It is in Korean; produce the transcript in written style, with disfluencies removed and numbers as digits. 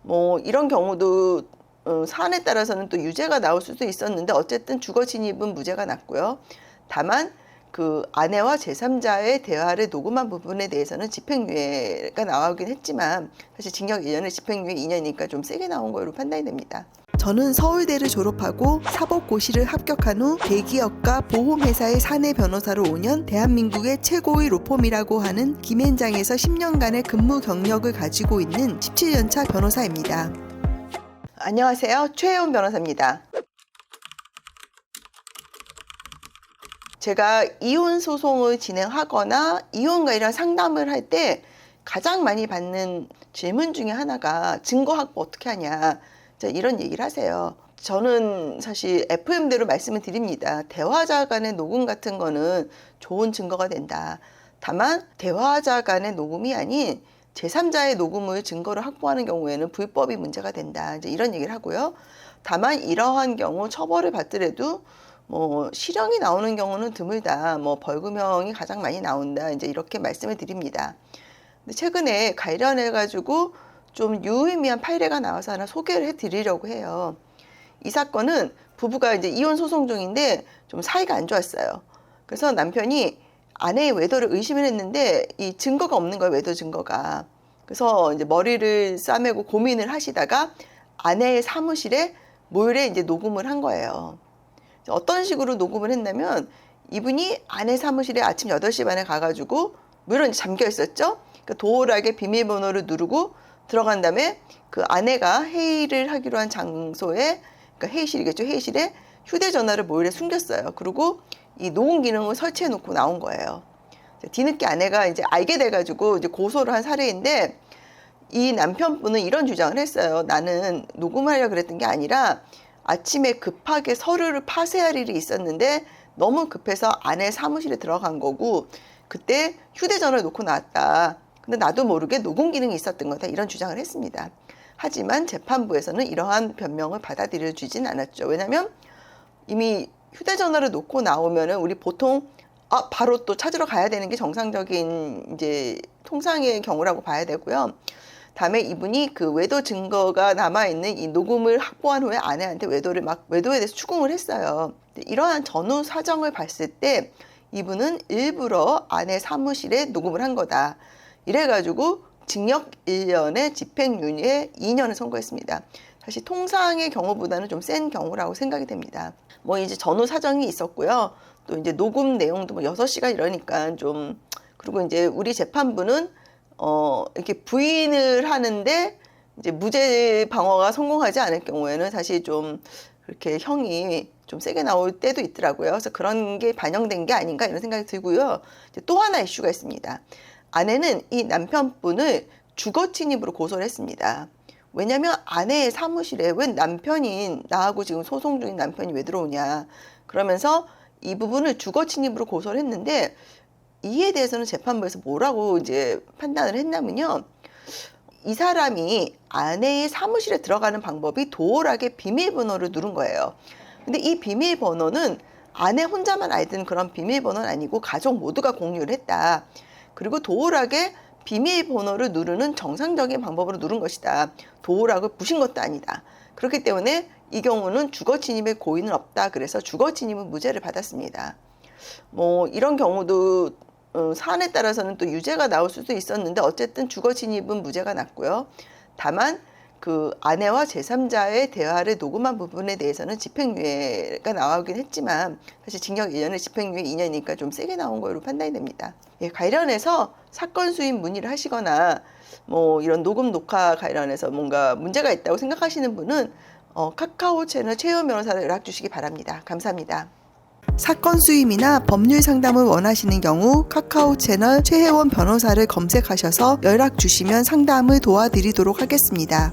뭐 이런 경우도 사안에 따라서는 또 유죄가 나올 수도 있었는데 어쨌든 주거 침입은 무죄가 났고요. 다만 그 아내와 제3자의 대화를 녹음한 부분에 대해서는 집행유예가 나오긴 했지만 사실 징역 1년에 집행유예 2년이니까 좀 세게 나온 거로 판단이 됩니다. 저는 서울대를 졸업하고 사법고시를 합격한 후 대기업과 보험회사의 사내 변호사로 5년, 대한민국의 최고의 로펌이라고 하는 김앤장에서 10년간의 근무 경력을 가지고 있는 17년차 변호사입니다. 안녕하세요. 최혜원 변호사입니다. 제가 이혼 소송을 진행하거나 이혼 관련 상담을 할 때 가장 많이 받는 질문 중에 하나가 증거 확보 어떻게 하냐, 이런 얘기를 하세요. 저는 사실 FM대로 말씀을 드립니다. 대화자 간의 녹음 같은 거는 좋은 증거가 된다. 다만 대화자 간의 녹음이 아닌 제3자의 녹음을 증거로 확보하는 경우에는 불법이 문제가 된다. 이런 얘기를 하고요. 다만 이러한 경우 처벌을 받더라도 뭐 실형이 나오는 경우는 드물다. 뭐 벌금형이 가장 많이 나온다. 이렇게 말씀을 드립니다. 근데 최근에 관련해 가지고 좀 유의미한 판례가 나와서 하나 소개를 해드리려고 해요. 이 사건은 부부가 이혼 소송 중인데 좀 사이가 안 좋았어요. 그래서 남편이 아내의 외도를 의심을 했는데 이 증거가 없는 거예요, 외도 증거가. 그래서 머리를 싸매고 고민을 하시다가 아내의 사무실에 몰래 녹음을 한 거예요. 어떤 식으로 녹음을 했냐면 이분이 아내 사무실에 아침 8시 반에 가가지고 물론 잠겨 있었죠. 그러니까 도어락에 비밀번호를 누르고 들어간 다음에 그 아내가 회의를 하기로 한 장소에, 그러니까 회의실이겠죠. 회의실에 휴대전화를 몰래 숨겼어요. 그리고 이 녹음 기능을 설치해 놓고 나온 거예요. 뒤늦게 아내가 알게 돼가지고 고소를 한 사례인데, 이 남편분은 이런 주장을 했어요. 나는 녹음하려고 그랬던 게 아니라 아침에 급하게 서류를 파쇄할 일이 있었는데 너무 급해서 아내 사무실에 들어간 거고 그때 휴대전화를 놓고 나왔다. 근데 나도 모르게 녹음 기능이 있었던 거다. 이런 주장을 했습니다. 하지만 재판부에서는 이러한 변명을 받아들여 주진 않았죠. 왜냐하면 이미 휴대전화를 놓고 나오면은 우리 보통 바로 또 찾으러 가야 되는 게 정상적인 통상의 경우라고 봐야 되고요. 다음에 이분이 그 외도 증거가 남아있는 이 녹음을 확보한 후에 아내한테 외도에 대해서 추궁을 했어요. 이러한 전후 사정을 봤을 때 이분은 일부러 아내 사무실에 녹음을 한 거다. 이래가지고 징역 1년에 집행유예 2년을 선고했습니다. 사실 통상의 경우보다는 좀 센 경우라고 생각이 됩니다. 뭐 전후 사정이 있었고요. 또 녹음 내용도 6시간 이러니까 좀, 그리고 우리 재판부는 이렇게 부인을 하는데 무죄 방어가 성공하지 않을 경우에는 사실 좀 그렇게 형이 좀 세게 나올 때도 있더라고요. 그래서 그런 게 반영된 게 아닌가 이런 생각이 들고요. 또 하나 이슈가 있습니다. 아내는 이 남편분을 주거 침입으로 고소를 했습니다. 왜냐하면 아내의 사무실에 왜 남편인 나하고 지금 소송 중인 남편이 왜 들어오냐, 그러면서 이 부분을 주거 침입으로 고소를 했는데, 이에 대해서는 재판부에서 뭐라고 판단을 했냐면요, 이 사람이 아내의 사무실에 들어가는 방법이 도어락에 비밀번호를 누른 거예요. 근데 이 비밀번호는 아내 혼자만 알던 그런 비밀번호는 아니고 가족 모두가 공유를 했다. 그리고 도어락에 비밀번호를 누르는 정상적인 방법으로 누른 것이다. 도어락을 부신 것도 아니다. 그렇기 때문에 이 경우는 주거 침입의 고의는 없다. 그래서 주거 침입은 무죄를 받았습니다. 뭐 이런 경우도 사안에 따라서는 또 유죄가 나올 수도 있었는데 어쨌든 주거 침입은 무죄가 났고요. 다만 그 아내와 제3자의 대화를 녹음한 부분에 대해서는 집행유예가 나오긴 했지만 사실 징역 1년에 집행유예 2년이니까 좀 세게 나온 거로 판단이 됩니다. 관련해서 사건 수임 문의를 하시거나 뭐 이런 녹음 녹화 관련해서 뭔가 문제가 있다고 생각하시는 분은 카카오 채널 최혜원 변호사를 연락 주시기 바랍니다. 감사합니다. 사건 수임이나 법률 상담을 원하시는 경우 카카오 채널 최혜원 변호사를 검색하셔서 연락 주시면 상담을 도와드리도록 하겠습니다.